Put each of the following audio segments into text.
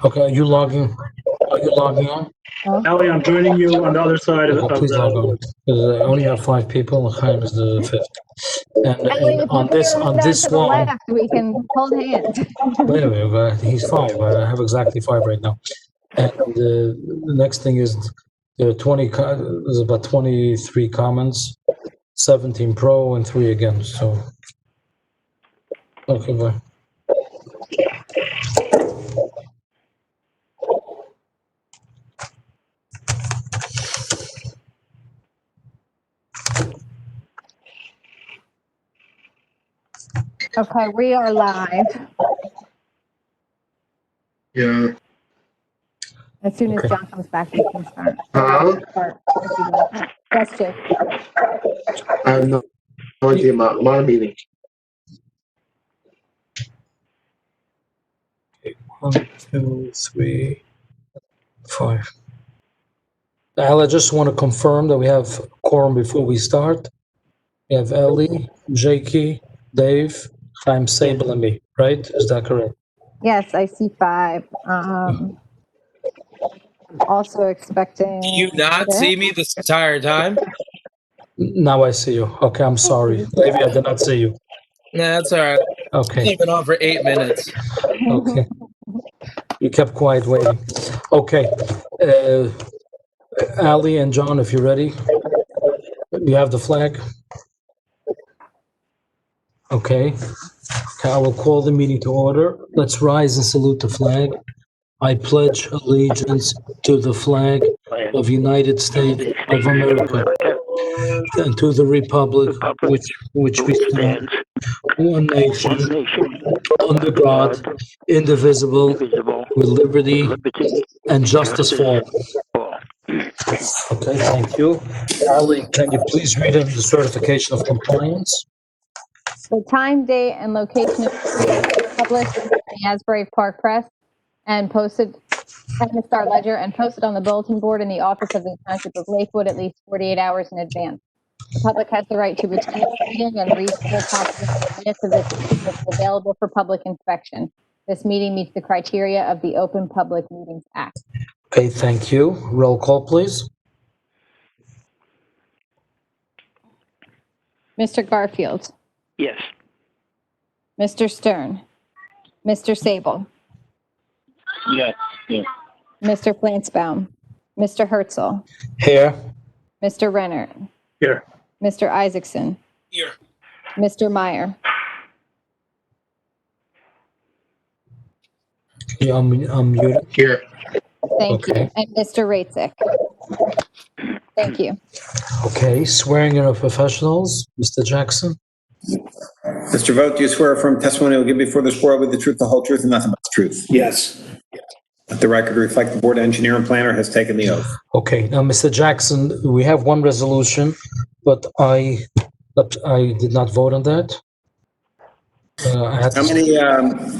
Okay, are you logging on? Ellie, I'm joining you on the other side of Okay, please log on. Because I only have 5 people, and Chaim is the 5th. And on this wall, left, we can hold hands. wait a minute, he's 5. I have exactly 5 right now. And the next thing is there are there's about 23 comments, 17 pro and 3 against. So, okay, bye. Okay, we are live. Yeah. As soon as Okay. John comes back, we can start. Yes, Jake. I have no idea. I'm on a meeting. 1, 2, 3, 5. Al, I just want to confirm that we have quorum before we start. We have Ellie, Jakey, Dave, Chaim, Sable, and me, right? Is that correct? Yes, I see 5. I'm also expecting. Do you not see me this entire time? Now I see you. Okay, I'm sorry. Maybe I did not see you. Nah, that's all right. Okay, I've been on for 8 minutes. okay. You kept quiet waiting. Okay. Ali and John, if you're ready. You have the flag? Okay. I will call the meeting to order. Let's rise and salute the flag. I pledge allegiance to the flag of United States of America and to the republic which we stand, one nation, under God, indivisible, with liberty and justice for all. Okay, thank you. Ali, can you please read in the certification of compliance? The time, date, and location of the meeting is published in the Asbury Park Press and posted in the Star Ledger and posted on the bulletin board in the office of the Township of Lakewood at least 48 hours in advance. The public has the right to attend the meeting and read full copies of the minutes of this meeting, which is available for public inspection. This meeting meets the criteria of the Open Public Meetings Act. Okay, thank you. Roll call, please. Mr. Garfield, Yes. Mr. Stern, Mr. Sable, Yes. Yes. Mr. Flansbaum, Mr. Herzl, Here. Mr. Renner, Here. Mr. Isaacson, Here. Mr. Meyer, Yeah, I'm muted. Here. thank Okay. you, and Mr. Raitzik. Thank you. Okay, swearing in of professionals, Mr. Jackson. Mr. Vogt, do you swear affirm testimony will give before this board with the truth, the whole truth, and nothing but the truth? Yes. Let the record reflect the board engineer and planner has taken the oath. Okay, now, Mr. Jackson, we have one resolution, but I did not vote on that. I had How to- many,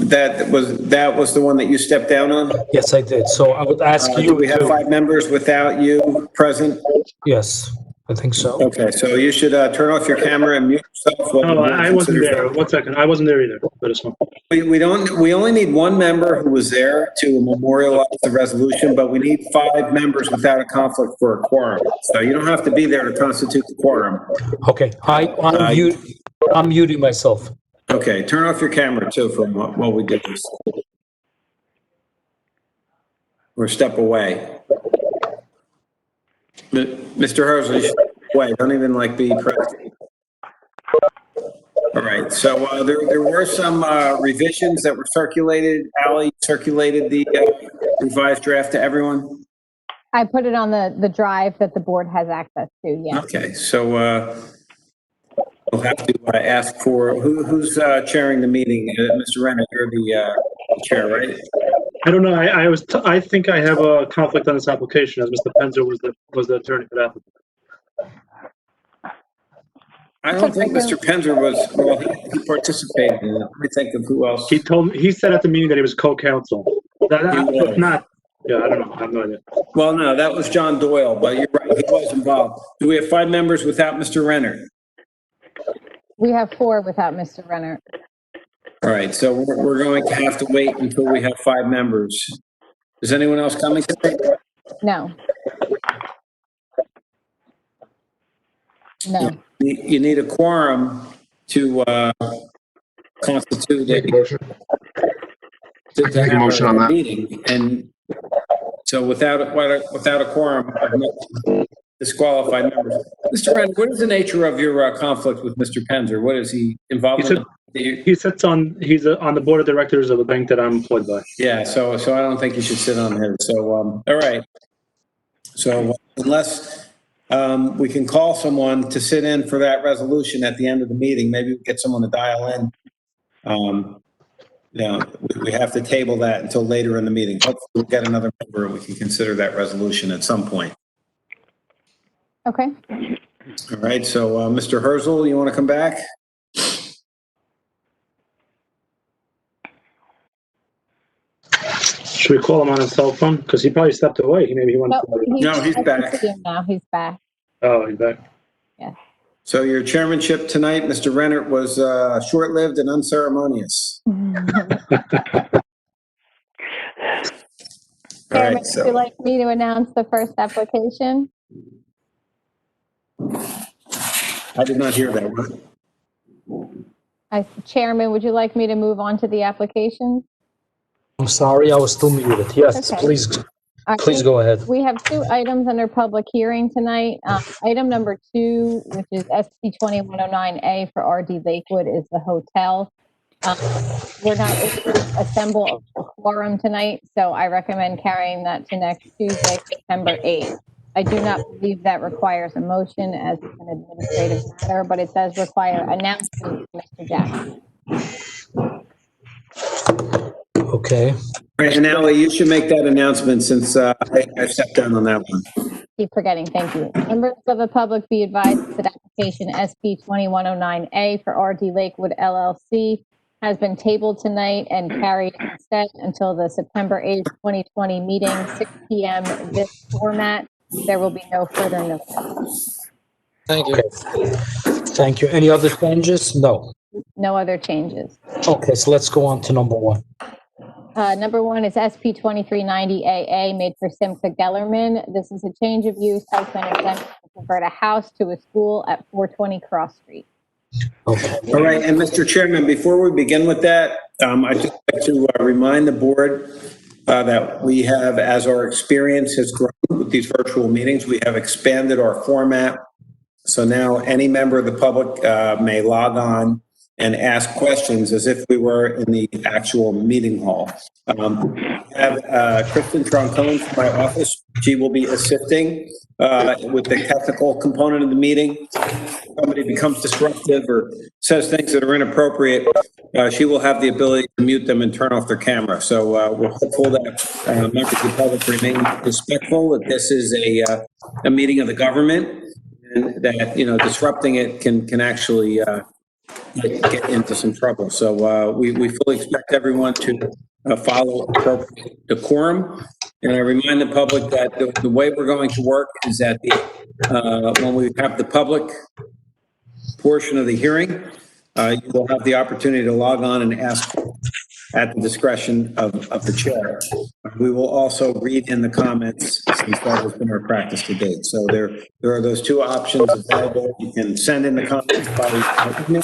that was the one that you stepped down on? Yes, I did. So I would ask Do you we have to, 5 members without you present? yes, I think so. Okay, so you should turn off your camera and mute yourself. while the No, board I wasn't considers there. that. 1 second. I wasn't there either. But it's fine. We only need 1 member who was there to memorialize the resolution, but we need 5 members without a conflict for a quorum. So you don't have to be there to constitute the quorum. Okay, I'm muting myself. Okay, turn off your camera too from while we do this. Or step away. Mr. Herzl, you should step away. Don't even be present. All right, so there were some revisions that were circulated. Ally circulated the revised draft to everyone? I put it on the drive that the board has access to, yes. Okay, so we'll have to ask for, who's chairing the meeting? Mr. Renner, you're the chair, right? I don't know. I think I have a conflict on this application as Mr. Penzer was the attorney for that. I don't think Mr. Penzer was, well, he participated in it. Let me think of who else. He said at the meeting that he was co-counsel. was. Not, yeah, I don't know. I have no idea. Well, no, that was John Doyle, but you're right, he was involved. Do we have 5 members without Mr. Renner? We have 4 without Mr. Renner. All right, so we're going to have to wait until we have 5 members. Is anyone else coming tonight? No. No. You need a quorum to constitute Make a motion. to Make a have motion on a that. meeting. And so without a quorum, of no disqualified members. Mr. Penn, what is the nature of your conflict with Mr. Penzer? What is he involved in? He's on the board of directors of a bank that I'm employed by. Yeah, so I don't think you should sit on his. So, all right. So unless we can call someone to sit in for that resolution at the end of the meeting, maybe we get someone to dial in. We have to table that until later in the meeting. Hopefully we'll get another member and we can consider that resolution at some point. Okay. All right, so Mr. Herzl, you want to come back? Should we call him on his cell phone? Because he probably stepped away. Maybe he went. No, he's I back. can see him now. He's back. Oh, he's back. Yes. So your chairmanship tonight, Mr. Rennert, was short-lived and unceremonious. All Chairman, right, would you like me to announce the first application? I did not hear that. Chairman, would you like me to move on to the application? I'm sorry, I was still muted. Yes, Okay. please go ahead. We have 2 items under public hearing tonight. Item number 2, which is SP 2109A for RD Lakewood, is the hotel. We're not able to assemble a quorum tonight, so I recommend carrying that to next Tuesday, September 8th. I do not believe that requires a motion as it's an administrative matter, but it does require announcement, Mr. Jackson. Okay. Right, and Ally, you should make that announcement since I stepped down on that one. Keep forgetting, thank you. Members of the public be advised that application SP 2109A for RD Lakewood LLC has been tabled tonight and carried instead until the September 8th, 2020 meeting, 6 p.m. this format. There will be no further notice. Thank you. Okay. Thank you. Any other changes? No. No other changes. Okay, so let's go on to number 1. Number 1 is SP 2390AA made for Simca Gellerman. This is a change of use, site plan exemption to convert a house to a school at 420 Cross Street. Okay. All right, and Mr. Chairman, before we begin with that, I'd just like to remind the board that we have, as our experience has grown with these virtual meetings, we have expanded our format. So now any member of the public may log on and ask questions as if we were in the actual meeting hall. I have Kristen Troncone from my office. She will be assisting with the technical component of the meeting. If somebody becomes disruptive or says things that are inappropriate, she will have the ability to mute them and turn off their camera. So we're hopeful that members of the public remain respectful, that this is a meeting of the government, and that, disrupting it can actually get into some trouble. So we fully expect everyone to follow appropriate decorum. And I remind the public that the way we're going to work is that when we have the public portion of the hearing, you will have the opportunity to log on and ask at the discretion of the chair. We will also read in the comments, since that has been our practice to date. So there are those 2 options available. You can send in the comments by email,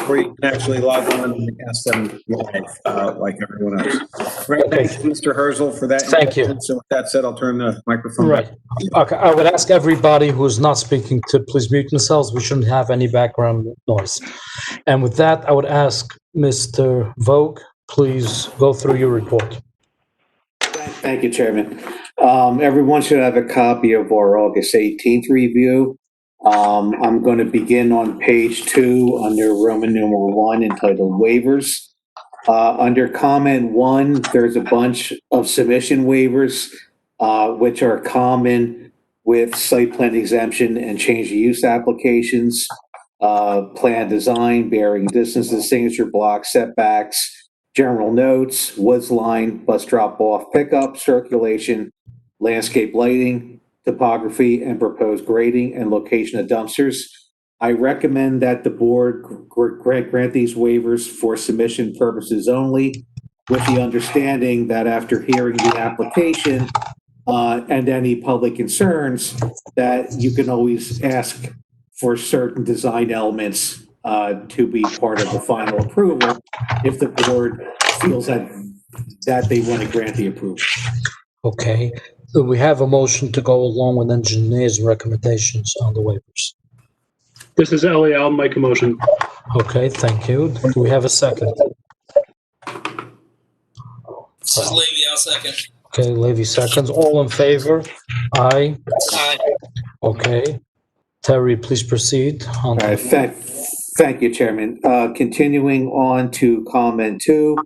or you can actually log on and ask them live, like everyone else. Right, thank you, Mr. Herzl, for that. Thank you. So with that said, I'll turn the microphone Right. back. Okay, I would ask everybody who's not speaking to please mute themselves. We shouldn't have any background noise. And with that, I would ask Mr. Vogt, please go through your report. Thank you, Chairman. Everyone should have a copy of our August 18th review. I'm going to begin on page 2 under Roman numeral 1 entitled waivers. Under comment 1, there's a bunch of submission waivers, which are common with site plan exemption and change of use applications, plan design, bearing distances, signature blocks, setbacks, general notes, woods line, bus drop-off, pickup, circulation, landscape lighting, topography, and proposed grading and location of dumpsters. I recommend that the board grant these waivers for submission purposes only. with the understanding that after hearing the application and any public concerns, that you can always ask for certain design elements to be part of the final approval if the board feels that they want to grant the approval. Okay, so we have a motion to go along with engineers' recommendations on the waivers. This is Ellie. I'll make a motion. Okay, thank you. Do we have a second? This is Levy, I'll second. Okay, Levy seconds. All in favor? Aye. Aye. Okay. Terry, please proceed. All right, thank you, Chairman. Continuing on to comment 2,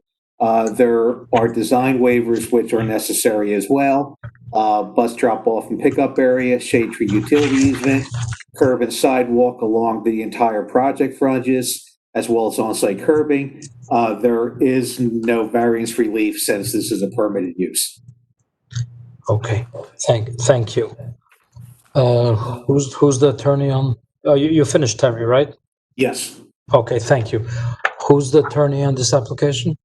there are design waivers which are necessary as well. Bus drop-off and pickup area, shade tree utility easement, curb and sidewalk along the entire project frontages, as well as on-site curbing. There is no variance relief since this is a permitted use. Okay, thank you. Who's the attorney on? You finished, Terry, right? Yes. Okay, thank you. Who's the attorney on this application?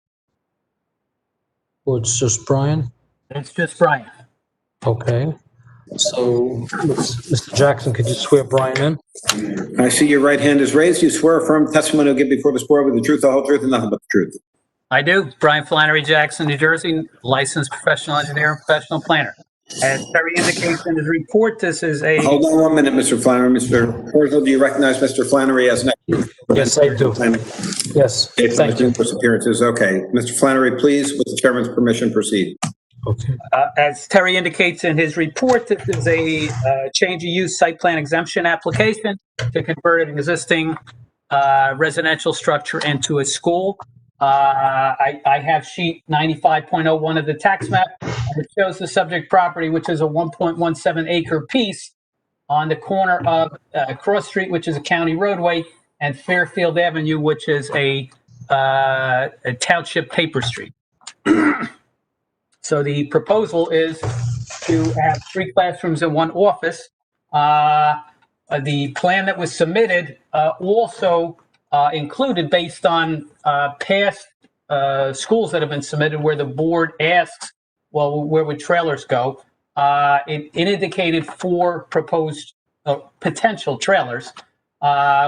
Oh, it's just Brian? It's just Brian. Okay. So, Mr. Jackson, could you swear Brian in? I see your right hand is raised. You swear affirm testimony you'll give before this board with the truth, the whole truth, and nothing but the truth. I do. Brian Flannery Jackson, New Jersey, licensed professional engineer and professional planner. As Terry indicates in his report, this is a... Hold on 1 minute, Mr. Flannery. Mr. Horsell, do you recognize Mr. Flannery as next? Yes, I do. Yes, thank you. First appearances. Okay. Mr. Flannery, please, with the chairman's permission, proceed. Okay. As Terry indicates in his report, this is a change of use site plan exemption application to convert an existing residential structure into a school. I have sheet 95.01 of the tax map, which shows the subject property, which is a 1.17 acre piece on the corner of Cross Street, which is a county roadway, and Fairfield Avenue, which is a township paper street. So the proposal is to have 3 classrooms and 1 office. The plan that was submitted also included, based on past schools that have been submitted where the board asks, well, where would trailers go? It indicated 4 proposed potential trailers,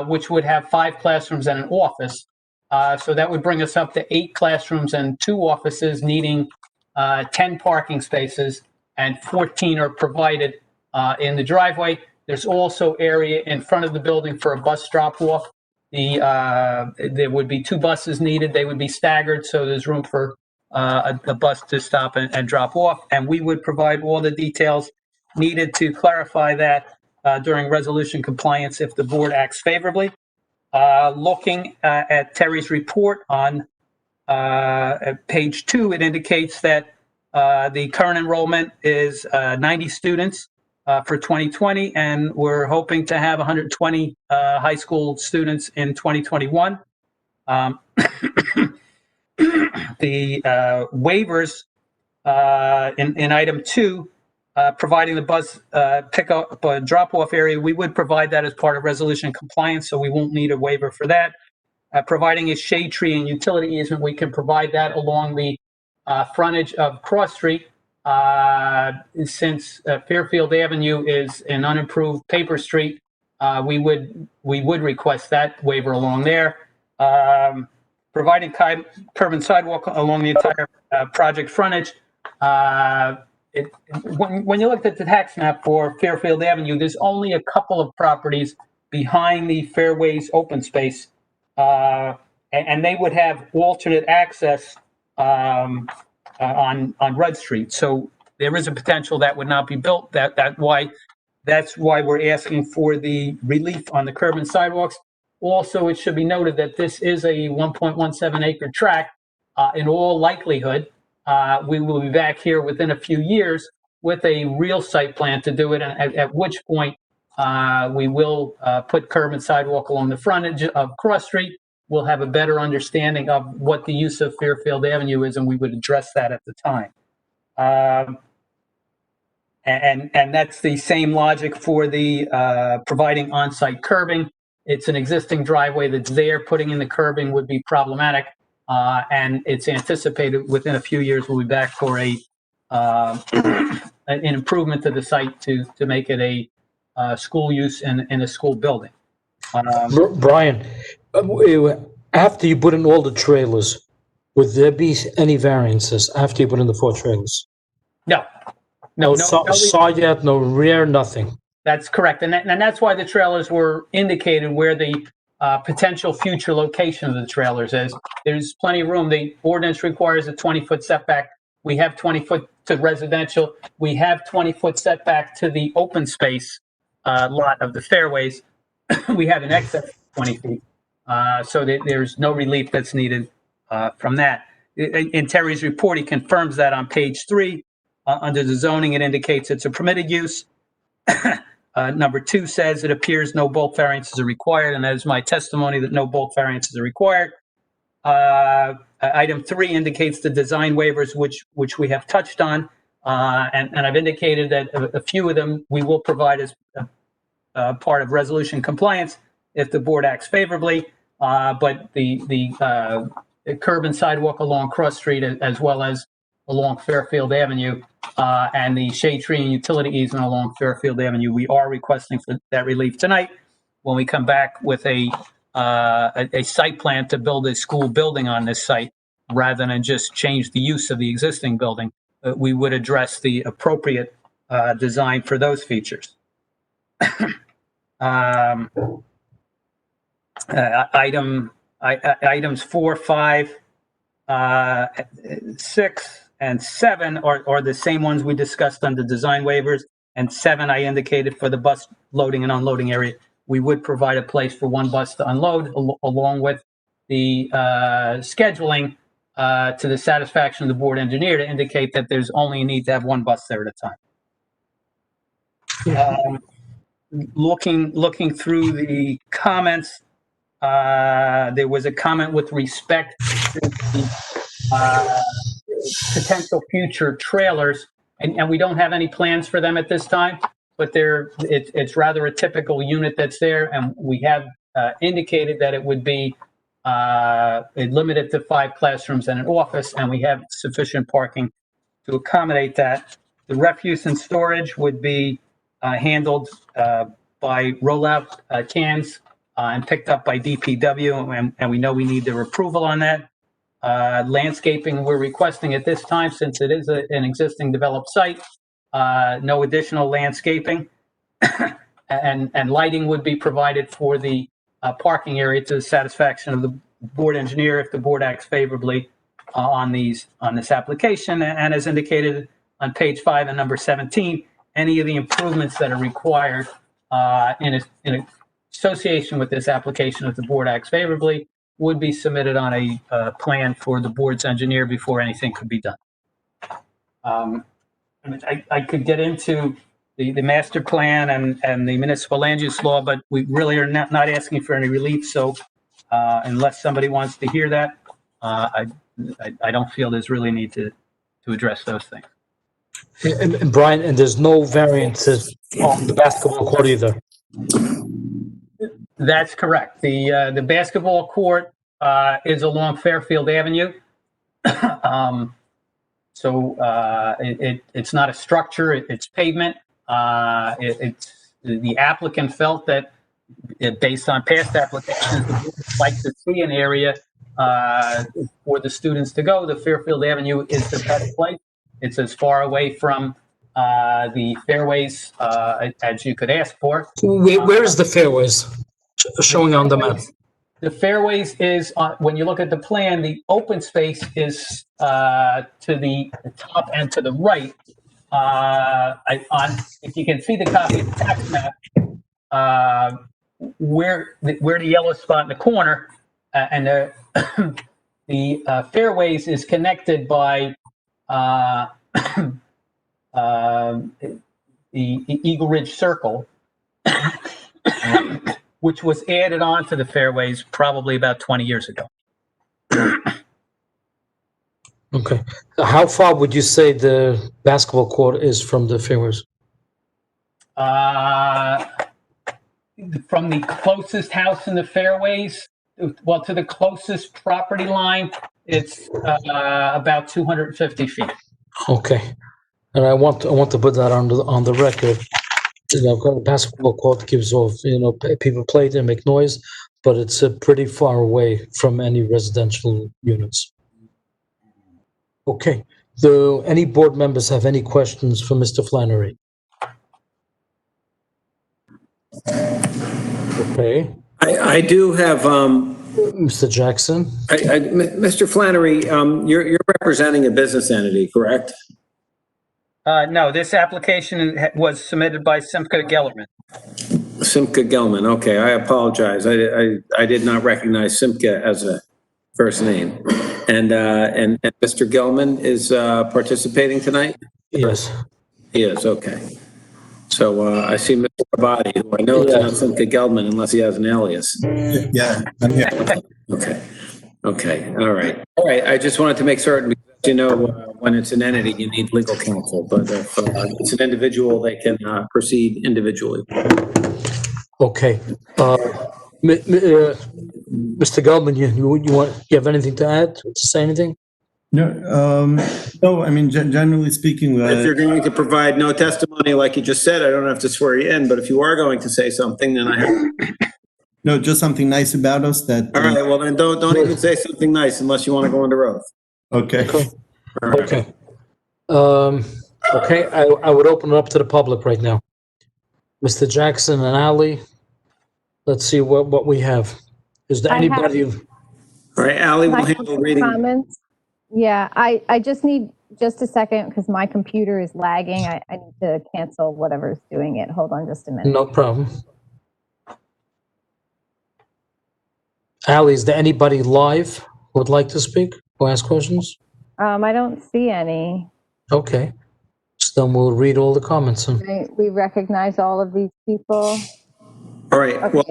which would have 5 classrooms and an office. So that would bring us up to 8 classrooms and 2 offices, needing 10 parking spaces, and 14 are provided in the driveway. There's also area in front of the building for a bus drop-off. There would be 2 buses needed. They would be staggered, so there's room for a bus to stop and drop off. And we would provide all the details needed to clarify that during resolution compliance if the board acts favorably. Looking at Terry's report on at page 2, it indicates that the current enrollment is 90 students for 2020, and we're hoping to have 120 high school students in 2021. The waivers in item 2, providing the bus pickup drop-off area, we would provide that as part of resolution compliance, so we won't need a waiver for that. Providing a shade tree and utility easement, we can provide that along the frontage of Cross Street. Since Fairfield Avenue is an unimproved paper street, we would request that waiver along there. Providing curb and sidewalk along the entire project frontage. When you look at the tax map for Fairfield Avenue, there's only a couple of properties behind the Fairways open space, and they would have alternate access on Rudd Street. So there is a potential that would not be built. That's why we're asking for the relief on the curb and sidewalks. Also, it should be noted that this is a 1.17 acre tract. In all likelihood, we will be back here within a few years with a real site plan to do it, and at which point we will put curb and sidewalk along the frontage of Cross Street. We'll have a better understanding of what the use of Fairfield Avenue is, and we would address that at the time. And that's the same logic for the providing on-site curbing. It's an existing driveway that's there. Putting in the curbing would be problematic. and it's anticipated within a few years we'll be back for an improvement to the site to make it a school use and a school building. Brian, after you put in all the trailers, would there be any variances after you put in the 4 trailers? No, No side yard, no rear, nothing. that's correct. And that's why the trailers were indicated where the potential future location of the trailers is. There's plenty of room. The ordinance requires a 20-foot setback. We have 20-foot to residential. We have 20-foot setback to the open space lot of the fairways. We have an excess of 20 feet. So there's no relief that's needed from that. In Terry's report, he confirms that on page 3. Under the zoning, it indicates it's a permitted use. Number 2 says it appears no bulk variances are required, and that is my testimony that no bulk variances are required. Item 3 indicates the design waivers, which we have touched on, and I've indicated that a few of them we will provide as part of resolution compliance if the board acts favorably. But the curb and sidewalk along Cross Street, as well as along Fairfield Avenue, and the shade tree and utility easement along Fairfield Avenue, we are requesting for that relief tonight. When we come back with a site plan to build a school building on this site, rather than just change the use of the existing building, we would address the appropriate design for those features. Items 4, 5, 6, and 7 are the same ones we discussed under design waivers. And 7, I indicated for the bus loading and unloading area, we would provide a place for one bus to unload, along with the scheduling to the satisfaction of the board engineer to indicate that there's only a need to have one bus there at a time. Looking through the comments, there was a comment with respect to the potential future trailers, and we don't have any plans for them at this time, but it's rather a typical unit that's there, and we have indicated that it would be limited to 5 classrooms and an office, and we have sufficient parking to accommodate that. The refuse and storage would be handled by rollout cans and picked up by DPW, and we know we need their approval on that. Landscaping, we're requesting at this time, since it is an existing developed site, no additional landscaping. and lighting would be provided for the parking area to the satisfaction of the board engineer if the board acts favorably on this application. And as indicated on page 5 and number 17, any of the improvements that are required in association with this application, if the board acts favorably, would be submitted on a plan for the board's engineer before anything could be done. I could get into the master plan and the municipal land use law, but we really are not asking for any relief. So unless somebody wants to hear that, I don't feel there's really need to address those things. And Brian, and there's no variances on the basketball court either. That's correct. The basketball court is along Fairfield Avenue. So it's not a structure, it's pavement. The applicant felt that based on past applications, would like to see an area for the students to go. The Fairfield Avenue is the best place. It's as far away from the fairways as you could ask for. Where is the fairways showing on the map? The fairways is, when you look at the plan, the open space is to the top and to the right. If you can see the copy of the tax map, where the yellow spot in the corner, and the fairways is connected by the Eagle Ridge Circle, which was added on to the fairways probably about 20 years ago. Okay. How far would you say the basketball court is from the fairways? From the closest house in the fairways, well, to the closest property line, it's about 250 feet. Okay. And I want to put that on the record. You know, the basketball court gives off, you know, people play there, make noise, but it's pretty far away from any residential units. Okay. Do any board members have any questions for Mr. Flannery? Okay. I do have, Mr. Jackson? Mr. Flannery, you're representing a business entity, correct? No, this application was submitted by Simca Gellerman. Simca Gelman, okay, I apologize. I did not recognize Simca as a first name. And Mr. Gelman is participating tonight? Yes. He is, okay. So I see Mr. Abadi, who I know is not Simca Gelman unless he has an alias. Yeah, I'm here. Okay, all right. All right, I just wanted to make certain, because you know, when it's an entity, you need legal counsel, but if it's an individual, they can proceed individually. Okay. Mr. Gelman, you have anything to add, to say anything? No, I mean, generally speaking, If you're going to provide no testimony, like you just said, I don't have to swear you in, but if you are going to say something, then I have. no, just something nice about us that. All right, well then don't even say something nice unless you want to go under oath. Okay. All right. Okay. Okay, I would open it up to the public right now. Mr. Jackson and Ali, let's see what we have. Is there I have- anybody? All right, Ali will I have handle some reading. comments. Yeah, I just need just a second because my computer is lagging. I need to cancel whatever's doing it. Hold on just a minute. No problem. Ali, is there anybody live who would like to speak or ask questions? I don't see any. Okay. So then we'll read all the comments. We recognize all of these people. All right, Okay,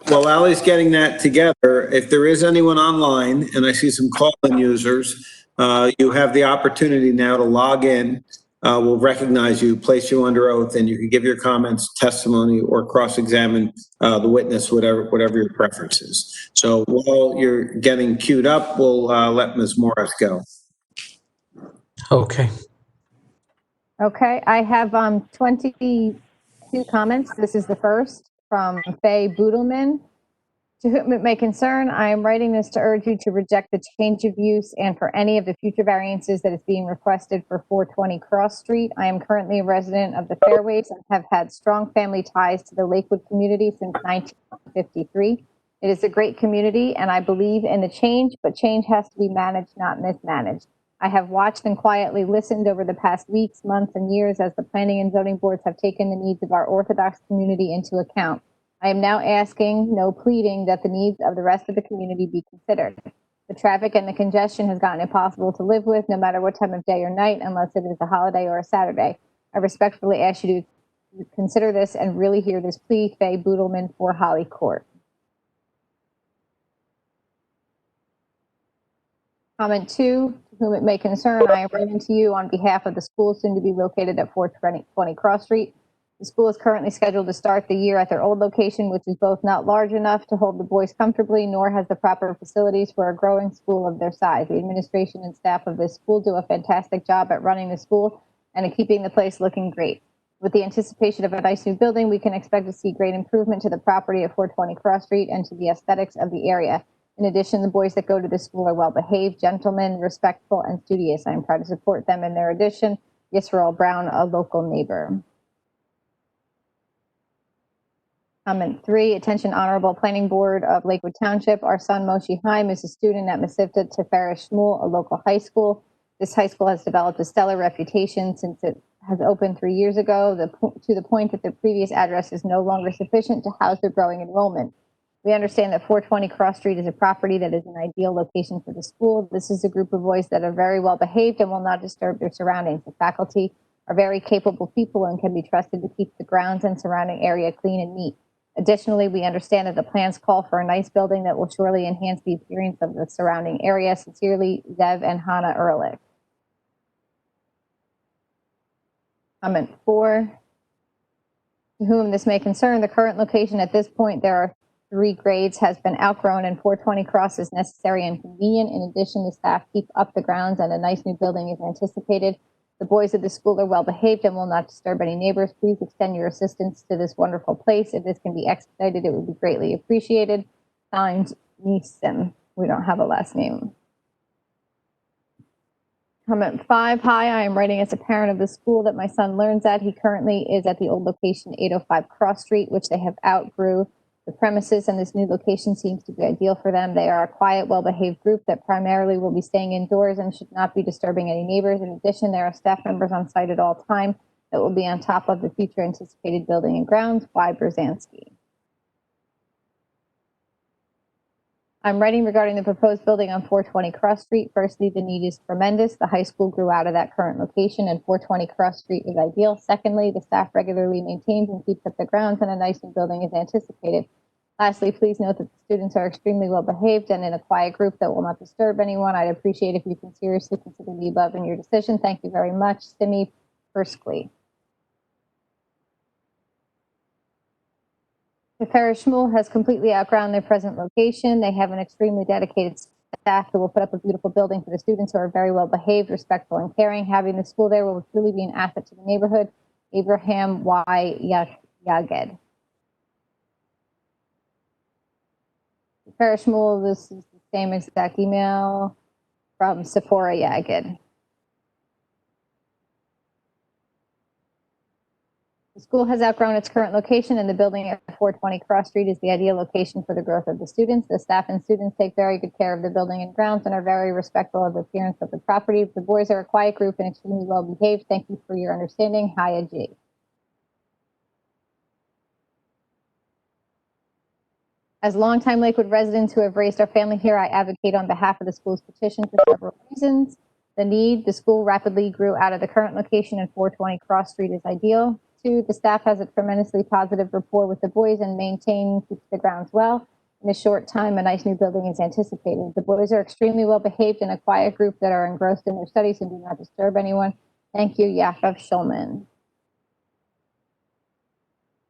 well, Ali's getting that together. If there is anyone online, and I see some call-in users, you have the opportunity now to log in. We'll recognize you, place you under oath, and you can give your comments, testimony, or cross-examine the witness, whatever your preference is. So while you're getting queued up, we'll let Ms. Morris go. Okay. Okay, I have 22 comments. This is the first from Faye Boodleman. To whom it may concern, I am writing this to urge you to reject the change of use and for any of the future variances that is being requested for 420 Cross Street. I am currently a resident of the Fairways and have had strong family ties to the Lakewood community since 1953. It is a great community and I believe in the change, but change has to be managed, not mismanaged. I have watched and quietly listened over the past weeks, months, and years as the planning and zoning boards have taken the needs of our Orthodox community into account. I am now asking, no pleading, that the needs of the rest of the community be considered. The traffic and the congestion has gotten impossible to live with, no matter what time of day or night, unless it is a holiday or a Saturday. I respectfully ask you to consider this and really hear this plea. Faye Boodleman, 4 Holly Court. Comment 2, to whom it may concern, I am writing to you on behalf of the school soon to be located at 420 Cross Street. The school is currently scheduled to start the year at their old location, which is both not large enough to hold the boys comfortably, nor has the proper facilities for a growing school of their size. The administration and staff of this school do a fantastic job at running the school and at keeping the place looking great. With the anticipation of a nice new building, we can expect to see great improvement to the property at 420 Cross Street and to the aesthetics of the area. In addition, the boys that go to the school are well-behaved, gentlemen, respectful, and studious. I am proud to support them in their addition. Yisrael Brown, a local neighbor. Comment 3, attention Honorable Planning Board of Lakewood Township. Our son Moshe Haim is a student at Mesivta Tiferes Shmuel, a local high school. This high school has developed a stellar reputation since it has opened 3 years ago, to the point that the previous address is no longer sufficient to house their growing enrollment. We understand that 420 Cross Street is a property that is an ideal location for the school. This is a group of boys that are very well behaved and will not disturb their surroundings. The faculty are very capable people and can be trusted to keep the grounds and surrounding area clean and neat. Additionally, we understand that the plans call for a nice building that will surely enhance the appearance of the surrounding area. Sincerely, Zev and Hannah Ehrlich. Comment 4, to whom this may concern, the current location at this point, there are 3 grades has been outgrown and 420 Cross is necessary and convenient. In addition, the staff keep up the grounds and a nice new building is anticipated. The boys of the school are well behaved and will not disturb any neighbors. Please extend your assistance to this wonderful place. If this can be expedited, it would be greatly appreciated. Signed, Neeson. We don't have a last name. Comment 5. Hi, I am writing as a parent of the school that my son learns at. He currently is at the old location, 805 Cross Street, which they have outgrew the premises, and this new location seems to be ideal for them. They are a quiet, well-behaved group that primarily will be staying indoors and should not be disturbing any neighbors. In addition, there are staff members on site at all time that will be on top of the future anticipated building and grounds. Y. Brzezinski. I'm writing regarding the proposed building on 420 Cross Street. Firstly, the need is tremendous. The high school grew out of that current location, and 420 Cross Street is ideal. Secondly, the staff regularly maintains and keeps up the grounds, and a nice new building is anticipated. Lastly, please note that the students are extremely well behaved and in a quiet group that will not disturb anyone. I'd appreciate if you can seriously consider the above in your decision. Thank you very much. Simi Perskley. The Parish Shmuel has completely outgrown their present location. They have an extremely dedicated staff that will put up a beautiful building for the students who are very well behaved, respectful, and caring. Having the school there will truly be an asset to the neighborhood. Abraham Y. Yaged. The Parish Shmuel, this is the same exact email from Sephora Yaged. The school has outgrown its current location, and the building at 420 Cross Street is the ideal location for the growth of the students. The staff and students take very good care of the building and grounds and are very respectful of the appearance of the property. The boys are a quiet group and extremely well behaved. Thank you for your understanding. Haya G. As longtime Lakewood residents who have raised our family here, I advocate on behalf of the school's petition for several reasons. The school rapidly grew out of the current location, and 420 Cross Street is ideal. 2, the staff has a tremendously positive rapport with the boys and keeps the grounds well. In a short time, a nice new building is anticipated. The boys are extremely well behaved in a quiet group that are engrossed in their studies and do not disturb anyone. Thank you, Yaakov Shulman.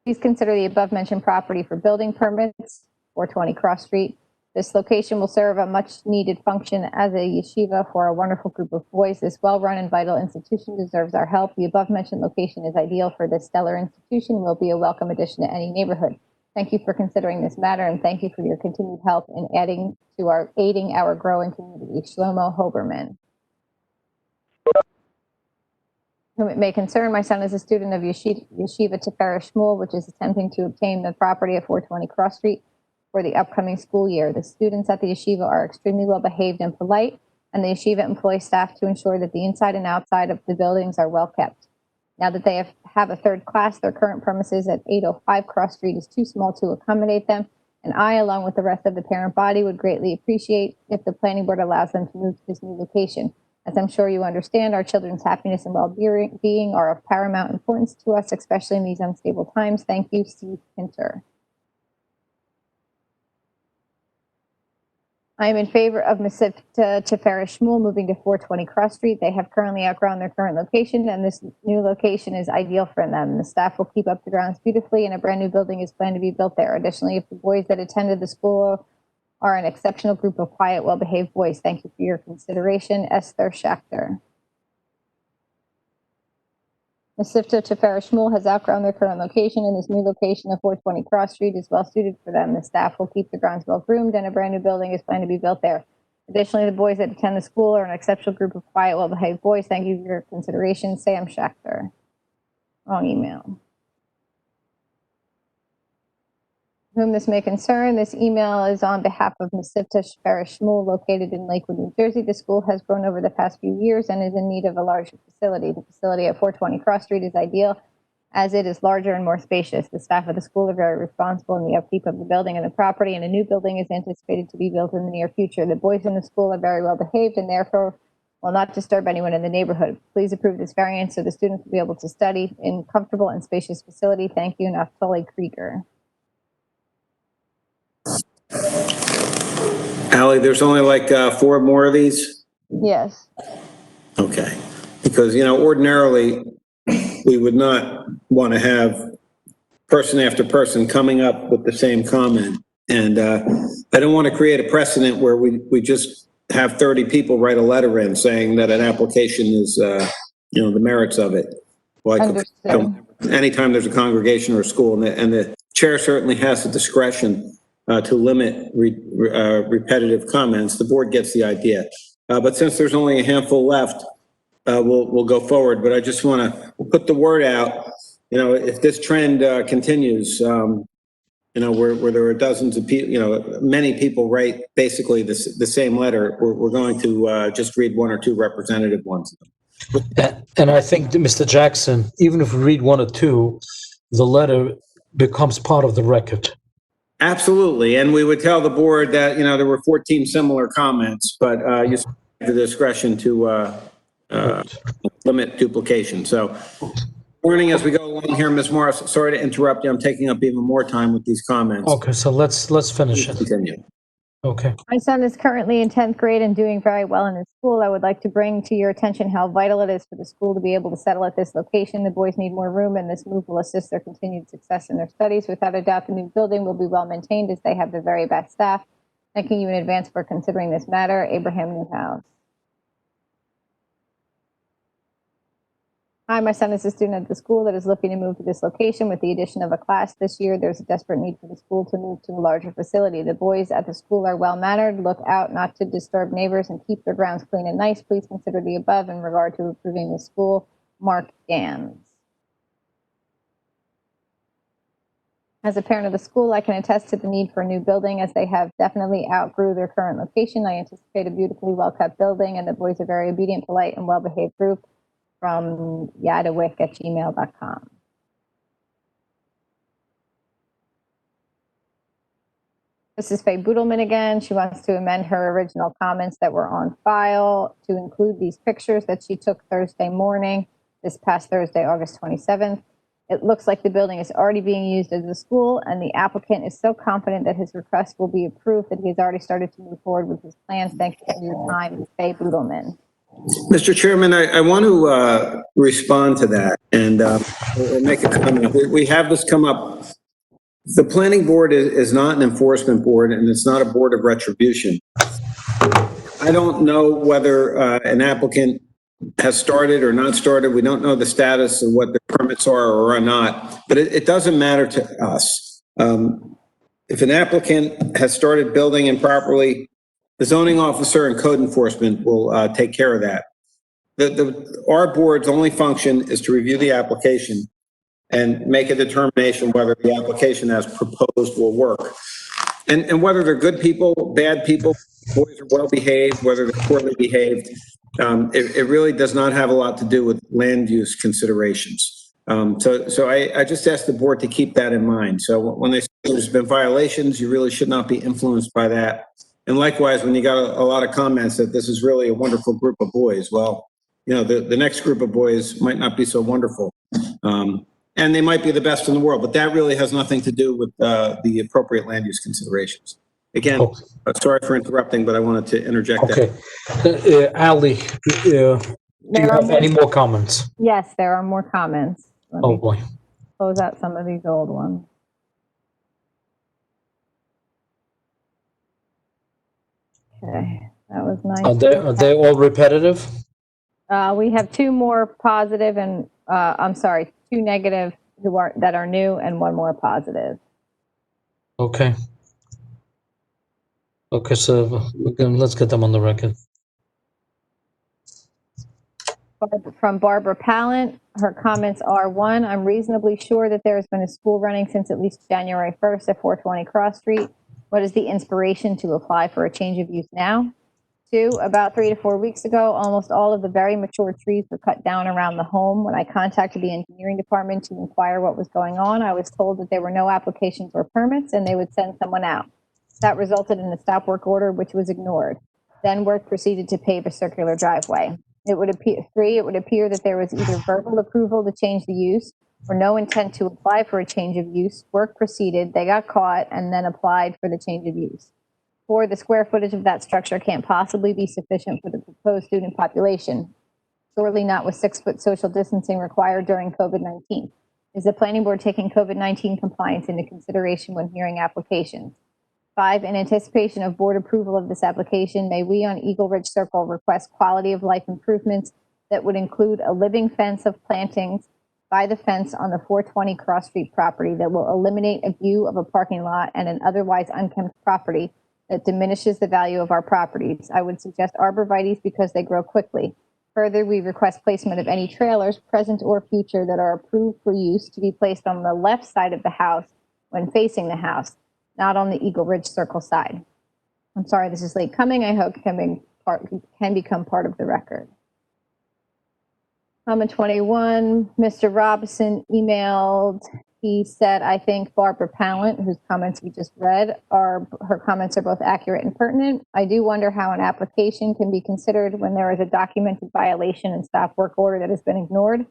Please consider the above mentioned property for building permits, 420 Cross Street. This location will serve a much needed function as a yeshiva for a wonderful group of boys. This well-run and vital institution deserves our help. The above mentioned location is ideal for this stellar institution and will be a welcome addition to any neighborhood. Thank you for considering this matter, and thank you for your continued help in aiding our growing community. Shlomo Hoberman. Whom it may concern, my son is a student of Yeshiva Tiferet Shmuel, which is attempting to obtain the property at 420 Cross Street for the upcoming school year. The students at the yeshiva are extremely well behaved and polite, and the yeshiva employs staff to ensure that the inside and outside of the buildings are well kept. Now that they have a third class, their current premises at 805 Cross Street is too small to accommodate them, and I, along with the rest of the parent body, would greatly appreciate if the planning board allows them to move to this new location. As I'm sure you understand, our children's happiness and well-being are of paramount importance to us, especially in these unstable times. Thank you, Steve Pinter. I am in favor of Tiferet Shmuel moving to 420 Cross Street. They have currently outgrown their current location, and this new location is ideal for them. The staff will keep up the grounds beautifully, and a brand new building is planned to be built there. Additionally, if the boys that attended the school are an exceptional group of quiet, well-behaved boys, thank you for your consideration. Esther Schachter. Masifta Tiferet Shmuel has outgrown their current location, and this new location of 420 Cross Street is well suited for them. The staff will keep the grounds well groomed, and a brand new building is planned to be built there. Additionally, the boys that attend the school are an exceptional group of quiet, well-behaved boys. Thank you for your consideration. Sam Schachter. Wrong email. Whom this may concern, this email is on behalf of Masifta Tiferet Shmuel, located in Lakewood, New Jersey. The school has grown over the past few years and is in need of a larger facility. The facility at 420 Cross Street is ideal as it is larger and more spacious. The staff of the school are very responsible in the upkeep of the building and the property, and a new building is anticipated to be built in the near future. The boys in the school are very well behaved and therefore will not disturb anyone in the neighborhood. Please approve this variance so the students will be able to study in comfortable and spacious facility. Thank you, Naftali Krieger. Ally, there's only like 4 more of these? Yes. Okay. Because, ordinarily, we would not want to have person after person coming up with the same comment And I don't want to create a precedent where we just have 30 people write a letter in saying that an application is, the merits of it. Like, Understood. anytime there's a congregation or a school, and the chair certainly has the discretion to limit repetitive comments, the board gets the idea. But since there's only a handful left, we'll go forward. But I just want to put the word out, if this trend continues, where there are dozens of people, many people write basically the same letter, we're going to just read one or two representative ones. And I think, Mr. Jackson, even if we read one or two, the letter becomes part of the record. Absolutely. And we would tell the board that, there were 14 similar comments, but you have the discretion to limit duplication. So, warning as we go along here, Ms. Morris, sorry to interrupt you. I'm taking up even more time with these comments. Okay, so let's finish it. Continue. Okay. My son is currently in 10th grade and doing very well in his school. I would like to bring to your attention how vital it is for the school to be able to settle at this location. The boys need more room, and this move will assist their continued success in their studies. Without a doubt, the new building will be well maintained as they have the very best staff. Thanking you in advance for considering this matter. Abraham Newhouse. Hi, my son is a student at the school that is looking to move to this location. With the addition of a class this year, there's a desperate need for the school to move to a larger facility. The boys at the school are well-mannered, look out not to disturb neighbors, and keep their grounds clean and nice. Please consider the above in regard to approving the school. Mark Gans. As a parent of the school, I can attest to the need for a new building as they have definitely outgrew their current location. I anticipate a beautifully well-kept building, and the boys are very obedient, polite, and well-behaved group. From yadawick@gmail.com. This is Faye Boodleman again. She wants to amend her original comments that were on file to include these pictures that she took Thursday morning, this past Thursday, August 27th. It looks like the building is already being used as a school, and the applicant is so confident that his request will be approved that he has already started to move forward with his plans. Thank you for your time, Faye Boodleman. Mr. Chairman, I want to respond to that and make a comment. We have this come up. The planning board is not an enforcement board, and it's not a board of retribution. I don't know whether an applicant has started or not started. We don't know the status of what the permits are or are not, but it doesn't matter to us. If an applicant has started building improperly, the zoning officer and code enforcement will take care of that. Our board's only function is to review the application and make a determination whether the application as proposed will work. And whether they're good people, bad people, boys are well behaved, whether they're poorly behaved, it really does not have a lot to do with land use considerations. So I just ask the board to keep that in mind. So when they say there's been violations, you really should not be influenced by that. And likewise, when you got a lot of comments that this is really a wonderful group of boys, well, the next group of boys might not be so wonderful. And they might be the best in the world, but that really has nothing to do with the appropriate land use considerations. Again, sorry for interrupting, but I wanted to interject that. Okay. Ali, do you have any more comments? Yes, there are more comments. Let Oh, me boy. close out some of these old ones. Okay, that was nice. Are they all repetitive? We have two more positive and, two negative that are new and one more positive. Okay. Okay, so let's get them on the record. From Barbara Pallant, her comments are: 1, I'm reasonably sure that there has been a school running since at least January 1st at 420 Cross Street. What is the inspiration to apply for a change of use now? 2, about 3 to 4 weeks ago, almost all of the very mature trees were cut down around the home. When I contacted the engineering department to inquire what was going on, I was told that there were no applications or permits and they would send someone out. That resulted in a stop work order, which was ignored. Then work proceeded to pave a circular driveway. 3, it would appear that there was either verbal approval to change the use or no intent to apply for a change of use. Work proceeded, they got caught, and then applied for the change of use. 4, the square footage of that structure can't possibly be sufficient for the proposed student population, surely not with 6-foot social distancing required during COVID-19. Is the planning board taking COVID-19 compliance into consideration when hearing applications? 5, in anticipation of board approval of this application, may we on Eagle Ridge Circle request quality of life improvements that would include a living fence of plantings by the fence on the 420 Cross Street property that will eliminate a view of a parking lot and an otherwise unkempt property that diminishes the value of our properties. I would suggest arborvitaes because they grow quickly. Further, we request placement of any trailers, present or future, that are approved for use to be placed on the left side of the house when facing the house, not on the Eagle Ridge Circle side. I'm sorry this is late coming. I hope can become part of the record. Comment 21, Mr. Robinson emailed. He said, I think Barbara Pallant, whose comments we just read, her comments are both accurate and pertinent. I do wonder how an application can be considered when there is a documented violation and stop work order that has been ignored.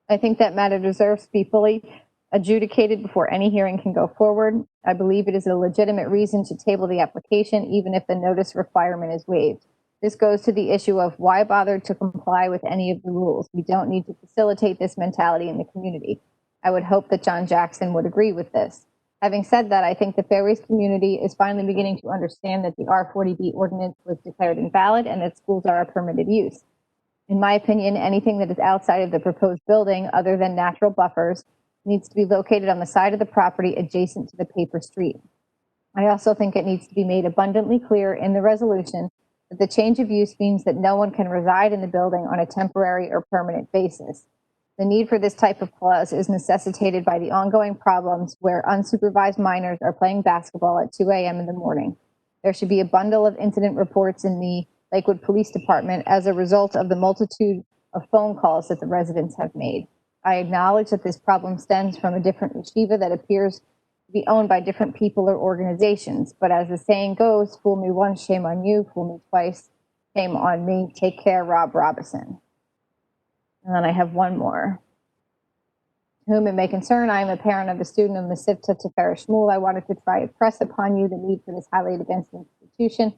I think that matter deserves to be fully adjudicated before any hearing can go forward. I believe it is a legitimate reason to table the application, even if the notice requirement is waived. This goes to the issue of why bother to comply with any of the rules. We don't need to facilitate this mentality in the community. I would hope that John Jackson would agree with this. Having said that, I think the Fairways community is finally beginning to understand that the R40B ordinance was declared invalid and that schools are a permitted use. In my opinion, anything that is outside of the proposed building, other than natural buffers, needs to be located on the side of the property adjacent to the paper street. I also think it needs to be made abundantly clear in the resolution that the change of use means that no one can reside in the building on a temporary or permanent basis. The need for this type of clause is necessitated by the ongoing problems where unsupervised minors are playing basketball at 2 a.m. in the morning. There should be a bundle of incident reports in the Lakewood Police Department as a result of the multitude of phone calls that the residents have made. I acknowledge that this problem stems from a different yeshiva that appears to be owned by different people or organizations. But as the saying goes, fool me once, shame on you, fool me twice, shame on me. Take care, Rob Robinson. And then I have one more. Whom it may concern, I am a parent of a student of Mesivta Tiferet Shmuel. I wanted to try to press upon you the need for this highly advanced institution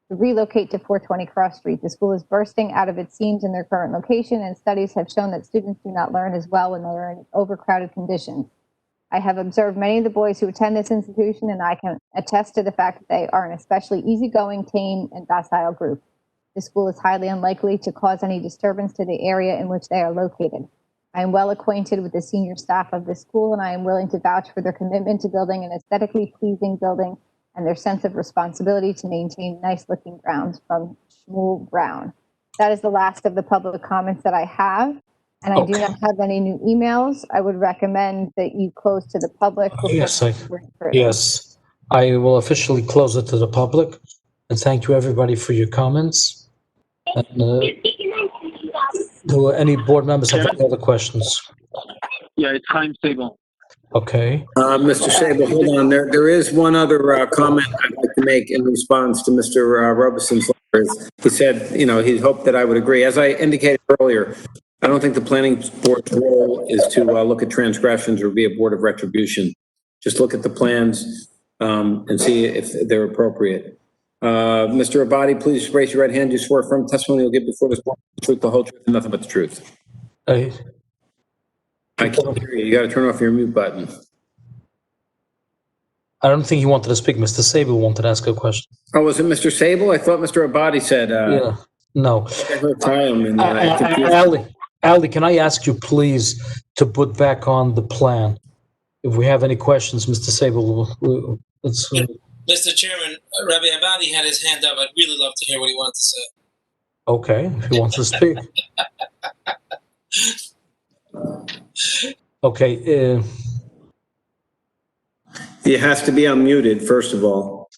to relocate to 420 Cross Street. The school is bursting out of its seams in their current location, and studies have shown that students do not learn as well when they are in overcrowded conditions. I have observed many of the boys who attend this institution, and I can attest to the fact that they are an especially easygoing, tame, and docile group. The school is highly unlikely to cause any disturbance to the area in which they are located. I am well acquainted with the senior staff of this school, and I am willing to vouch for their commitment to building an aesthetically pleasing building and their sense of responsibility to maintain nice-looking grounds. From Shmuel Brown. That is the last of the public comments that I have, and I do not have any new emails. I would recommend that you close to the public. Yes, I will officially close it to the public, and thank you everybody for your comments. And, do any board members have any other questions? Yeah, it's Chaim Sable. Okay. Mr. Sable, hold on. There is one other comment I'd like to make in response to Mr. Robison's letter. He said, he hoped that I would agree. As I indicated earlier, I don't think the planning board's role is to look at transgressions or be a board of retribution. Just look at the plans and see if they're appropriate. Mr. Abadi, please raise your right hand. You swear firm testimony you'll give before this board the truth, the whole truth, and nothing but the truth. I can't hear you. You got to turn off your mute button. I don't think he wanted to speak. Mr. Sable wanted to ask a question. Oh, was it Mr. Sable? I thought Mr. Abadi said. Yeah. No. I heard time and Ali, can I ask you please to put back on the plan? If we have any questions, Mr. Sable, let's. Mr. Chairman, Rabbi Abadi had his hand up. I'd really love to hear what he wanted to say. Okay, if he wants to speak. Okay. He has to be unmuted, first of all.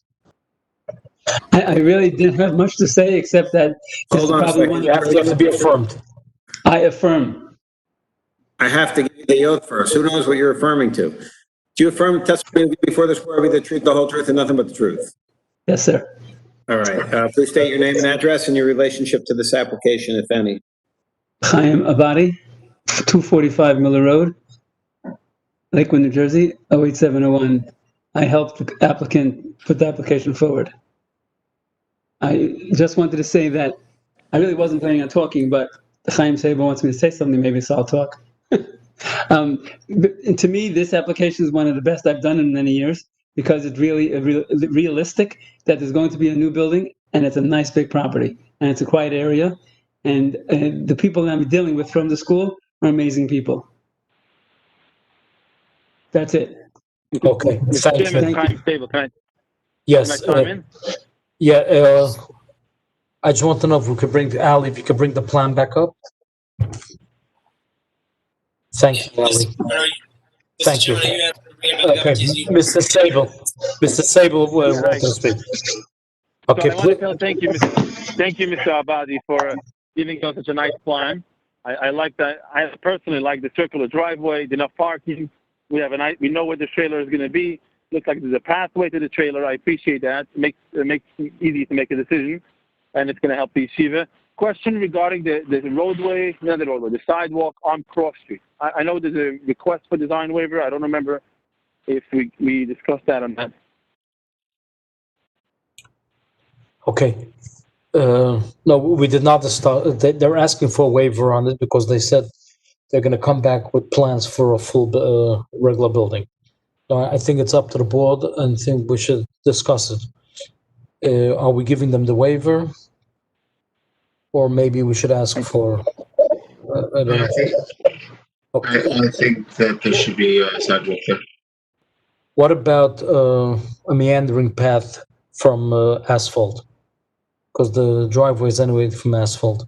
I really didn't have much to say except that. Hold on a second. You have to be affirmed. I affirm. I have to give you the oath first. Who knows what you're affirming to? Do you affirm testimony before this board will be the truth, the whole truth, and nothing but the truth? Yes, sir. All right. Please state your name and address and your relationship to this application, if any. Chaim Abadi, 245 Miller Road, Lakewood, New Jersey, 08701. I helped the applicant put the application forward. I just wanted to say that I really wasn't planning on talking, but Chaim Sable wants me to say something, maybe, so I'll talk. To me, this application is one of the best I've done in many years. because it's really realistic that there's going to be a new building, and it's a nice big property, and it's a quiet area, and the people that I'm dealing with from the school are amazing people. That's it. Okay, Mr. thank Chairman, you. time stable. Can I Yes, chime in? yeah, I just want to know if we could bring, Ali, if you could bring the plan back up. Thank you, Ali. Thank you. Mr. Chairman, are you asking to bring it back Okay, up? Is he- Mr. Sable, wanted to speak. Okay, So I want to please. tell thank you, Mr. Abadi, for giving us such a nice plan. I like that. I personally like the circular driveway, enough parking. We know where the trailer is going to be. Looks like there's a pathway to the trailer. I appreciate that. It makes it easy to make a decision, and it's going to help the yeshiva. Question regarding the roadway, not the roadway, the sidewalk on Cross Street. I know there's a request for design waiver. I don't remember if we discussed that or not. Okay. No, we did not start. They're asking for a waiver on it because they said they're going to come back with plans for a full regular building. So I think it's up to the board, and I think we should discuss it. Are we giving them the waiver? Or maybe we should ask for, I don't know. Okay. I think that there should be a sidewalk there. What about a meandering path from asphalt? Because the driveway is anyway from asphalt.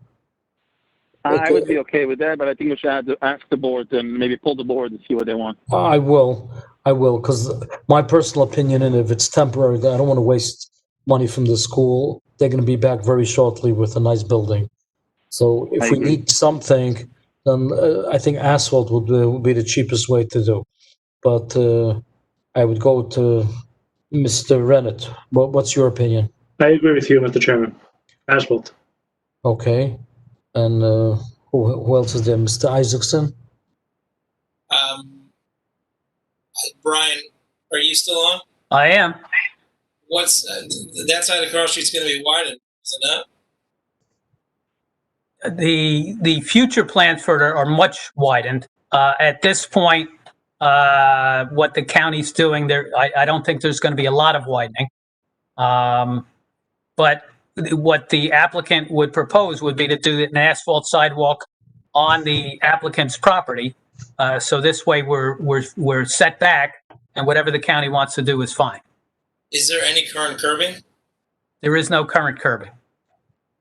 I would be okay with that, but I think we should have to ask the board and maybe pull the board and see what they want. I will, because my personal opinion, and if it's temporary, I don't want to waste money from the school. They're going to be back very shortly with a nice building. So if we need something, then I think asphalt would be the cheapest way to do. But I would go to Mr. Rennett. What's your opinion? I agree with you, Mr. Chairman. Asphalt. Okay. And who else is there? Mr. Isaacson? Brian, are you still on? I am. What's that side of Cross Street's going to be widened, is it not? The future plans for it are much widened. At this point, what the county's doing there, I don't think there's going to be a lot of widening. But what the applicant would propose would be to do an asphalt sidewalk on the applicant's property. So this way we're set back, and whatever the county wants to do is fine. Is there any current curbing? There is no current curbing.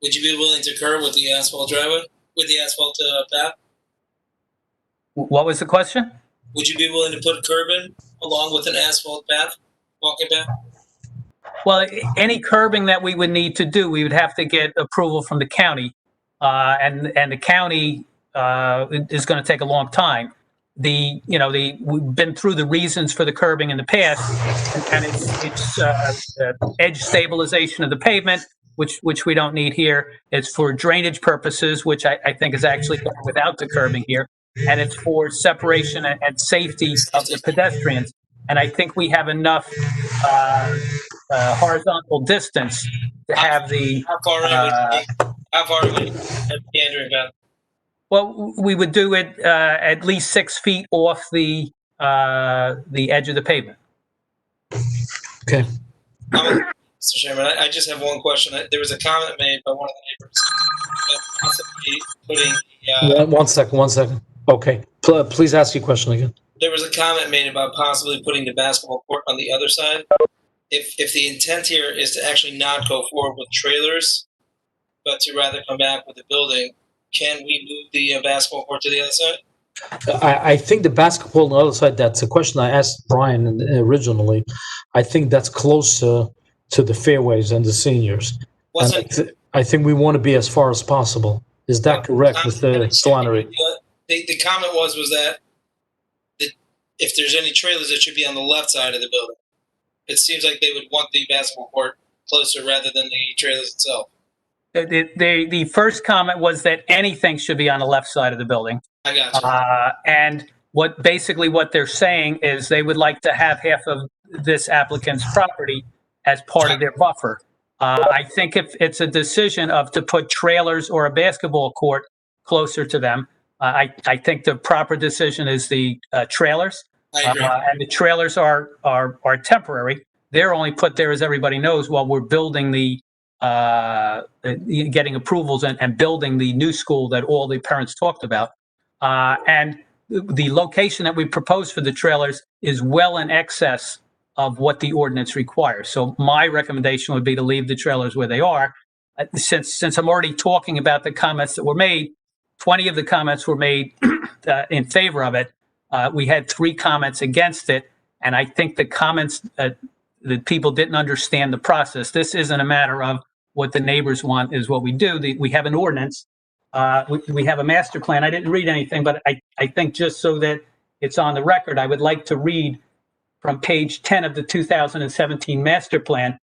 Would you be willing to curb with the asphalt driveway, with the asphalt path? What was the question? Would you be willing to put curbing along with an asphalt path, walking path? Well, any curbing that we would need to do, we would have to get approval from the county, and the county is going to take a long time. We've been through the reasons for the curbing in the past, and it's edge stabilization of the pavement, which we don't need here. It's for drainage purposes, which I think is actually better without the curbing here, and it's for separation and safety of the pedestrians. And I think we have enough horizontal distance to have the. How far would you meandering path? Well, we would do it at least 6 feet off the edge of the pavement. Okay. Mr. Chairman, I just have one question. There was a comment made by one of the neighbors possibly putting. One second. Okay. Please ask your question again. There was a comment made about possibly putting the basketball court on the other side. If the intent here is to actually not go forward with trailers, but to rather come back with the building, can we move the basketball court to the other side? I think the basketball on the other side, that's a question I asked Brian originally. I think that's closer to the fairways and the seniors. And I think we want to be as far as possible. Is that correct, Mr. Slannery? The comment was that if there's any trailers, it should be on the left side of the building. It seems like they would want the basketball court closer rather than the trailers itself. The first comment was that anything should be on the left side of the building. I got you. And what they're saying is they would like to have half of this applicant's property as part of their buffer. I think if it's a decision to put trailers or a basketball court closer to them, I think the proper decision is the trailers. I agree. And the trailers are temporary. They're only put there, as everybody knows, while we're building getting approvals and building the new school that all the parents talked about. And the location that we propose for the trailers is well in excess of what the ordinance requires. So my recommendation would be to leave the trailers where they are. Since I'm already talking about the comments that were made, 20 of the comments were made in favor of it. We had 3 comments against it. And I think the comments that people didn't understand the process. This isn't a matter of what the neighbors want is what we do. We have an ordinance. We have a master plan. I didn't read anything, but I think just so that it's on the record, I would like to read from page 10 of the 2017 master plan,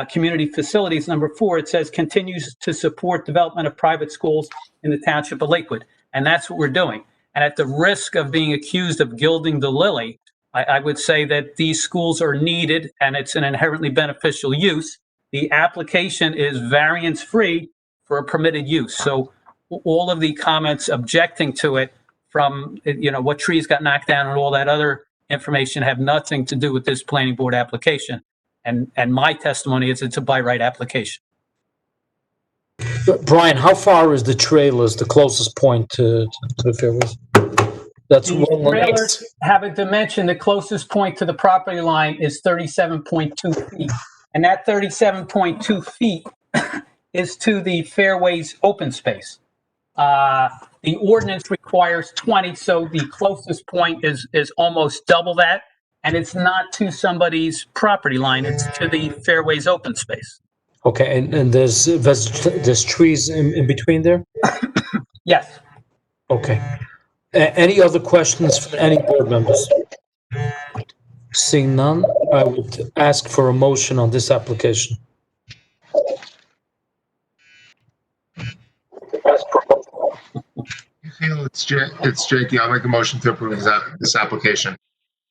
community facilities, number 4. It says continues to support development of private schools in the township of Lakewood. And that's what we're doing. And at the risk of being accused of gilding the lily, I would say that these schools are needed and it's an inherently beneficial use. The application is variance-free for a permitted use. So all of the comments objecting to it from, what trees got knocked down and all that other information have nothing to do with this planning board application. And my testimony is it's a by right application. Brian, how far is the trailers, the closest point to the fairways? That's The one trailers have a dimension. The closest point to the property line is 37.2 feet. And that 37.2 feet is to the fairways open space. The ordinance requires 20, so the closest point is almost double that. And it's not to somebody's property line, it's to the fairways open space. Okay, and there's trees in between there? Yes. Okay. Any other questions from any board members? Seeing none, I would ask for a motion on this application. It's Jakey. I'll make a motion to approve this application.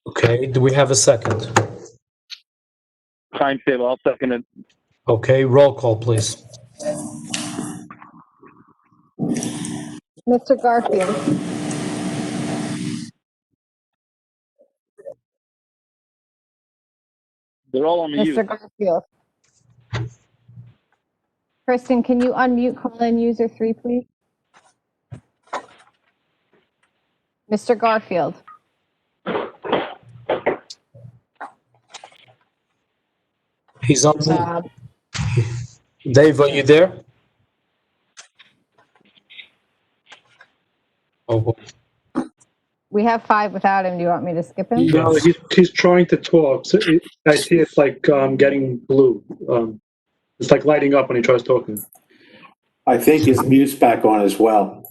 Okay, do we have a second? Timetable, I'll second it. Okay, roll call, please. Mr. Garfield, They're all on mute. Mr. Garfield. Kristen, can you unmute call-in user 3, please? Mr. Garfield. He's on. Dave, are you there? Oh, We have 5 without him. Do you want me to skip him? No, he's trying to talk. So I see it's like getting blue. It's like lighting up when he tries talking. I think his mute's back on as well.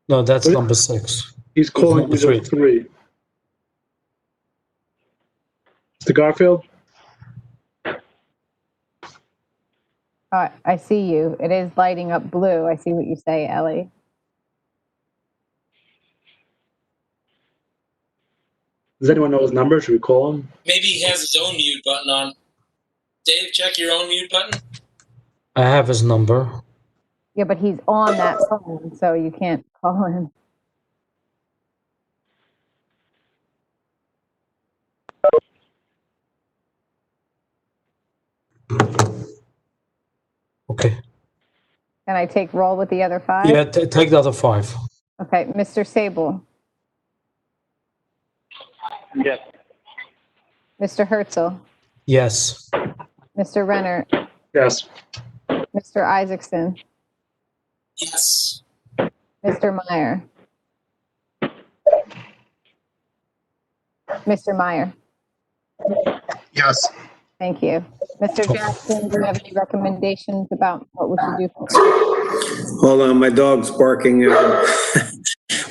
no, that's number 6. He's calling Number user 3. Mr. Garfield? I see you. It is lighting up blue. I see what you say, Ellie. Does anyone know his number? Should we call him? Maybe he has his own mute button on. Dave, check your own mute button. I have his number. Yeah, but he's on that phone, so you can't call him. Okay. Can I take roll with the other 5? Yeah, take the other 5. Okay, Mr. Sable, Yes. Mr. Herzl, Yes. Mr. Renner, Yes. Mr. Isaacson, Yes. Mr. Meyer. Mr. Meyer, Yes. thank you. Mr. Jackson, do you have any recommendations about what we should do? Hold on, my dog's barking.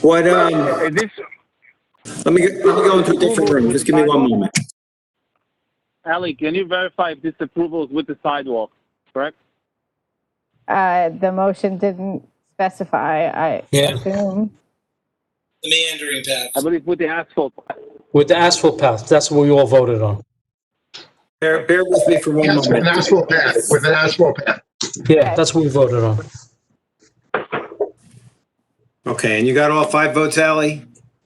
What, Is this, let me go into a different room. Just give me one moment. Ali, can you verify if this approval is with the sidewalk, correct? The motion didn't specify, I Yeah. assume. The meandering path. I believe with the asphalt. With the asphalt path, that's what we all voted on. Bear with me for one Yes, with an moment. asphalt path, with an asphalt path. Yeah, that's what we voted on. Okay, and you got all 5 votes, Ally?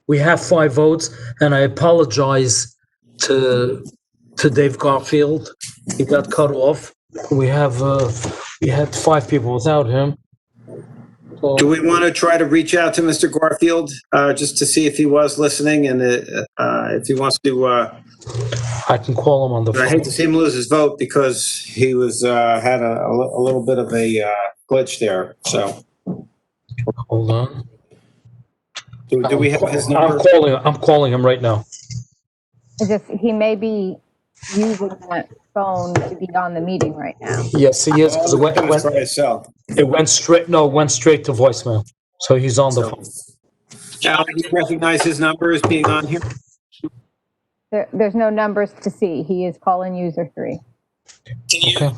we have 5 votes, and I apologize to Dave Garfield. He got cut off. We had 5 people without him. So, Do we want to try to reach out to Mr. Garfield, just to see if he was listening and if he wants to, I can call him on the phone. I hate to see him lose his vote because he was, had a little bit of a glitch there, so. Hold on. Do we have his number? I'm calling him right now. It's just, he may be using that phone to be on the meeting right now. Yes, he is. 'Cause it went straight to voicemail. So he's on the phone. Al, do you recognize his number as being on here? There's no numbers to see. He is calling user 3. Can you, Okay.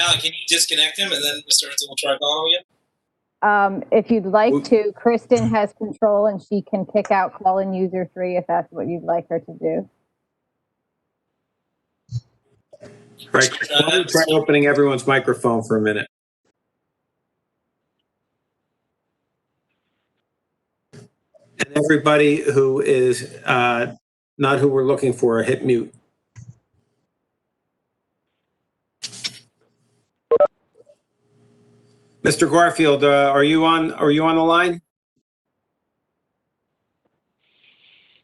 Alan, can you disconnect him and then Mr. Ernst will try calling him again? If you'd like to, Kristen has control and she can kick out calling user 3 if that's what you'd like her to do. Right, why don't you try opening everyone's microphone for a minute? And everybody who is not who we're looking for, hit mute. Mr. Garfield, are you on the line?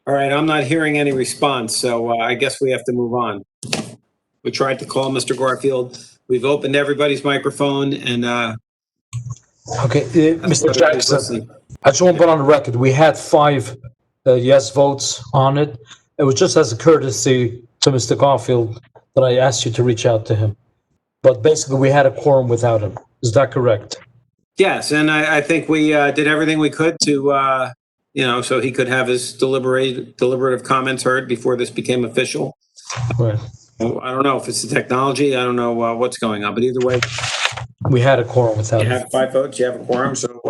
All right, I'm not hearing any response, so I guess we have to move on. We tried to call Mr. Garfield. We've opened everybody's microphone and Okay, Mr. Jackson, I just want to put on the record, we had 5 yes votes on it. It was just as a courtesy to Mr. Garfield that I asked you to reach out to him. But basically, we had a quorum without him. Is that correct? yes, and I think we did everything we could to, so he could have his deliberative comments heard before this became official. Right. I don't know if it's the technology. I don't know what's going on, but either way, We had a quorum without you him. have 5 votes. You have a quorum, so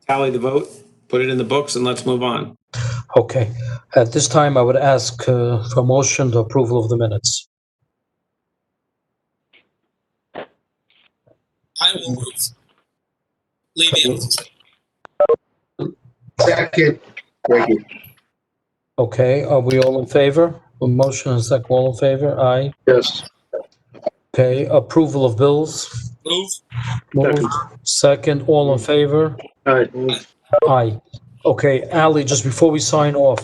tally the vote, put it in the books, and let's move on. Okay. At this time, I would ask for a motion to approval of the minutes. I will move. Levy. Second. Reagan. Okay, are we all in favor? A motion and second, all in favor? Aye. Yes. Okay, approval of bills? Move. Moved. Second, all in favor? All right. Aye. Okay, Ali, just before we sign off,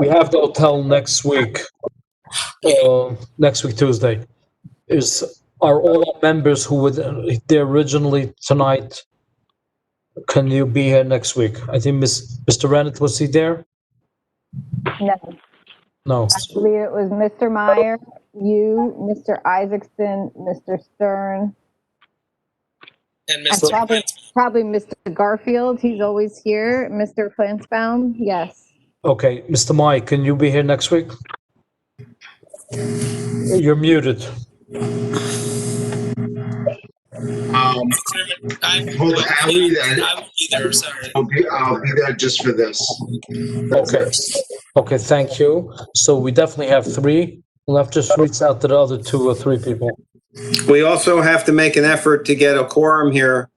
we have the hotel next week, Tuesday. Are all members who were there originally tonight, can you be here next week? I think Mr. Rennett, was he there? No, No. I believe it was Mr. Meyer, you, Mr. Isaacson, Mr. Stern, And and Mr. probably Mr. Garfield. He's always here. Mr. Flansbaum, yes. Okay, Mr. Mike, can you be here next week? You're muted. Hold on, Ali, I will be there, sorry. I'll be there just for this. Okay, thank you. So we definitely have 3. We'll have to just reach out to the other 2 or 3 people. We also have to make an effort to get a quorum here,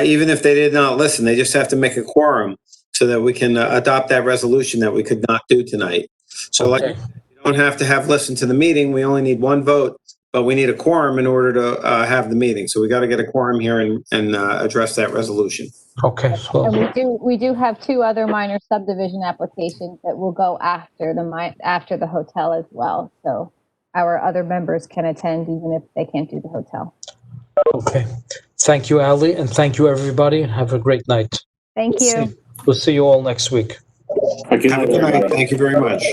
even if they did not listen. They just have to make a quorum so that we can adopt that resolution that we could not do tonight. So Okay. you don't have to have listened to the meeting. We only need 1 vote, but we need a quorum in order to have the meeting. So we got to get a quorum here and address that resolution. Okay, so, And we do have 2 other minor subdivision applications that will go after the hotel as well. So our other members can attend even if they can't do the hotel. okay. Thank you, Ali, and thank you, everybody. Have a great night. Thank you. We'll see you all next week. Have a good night. Thank you very much.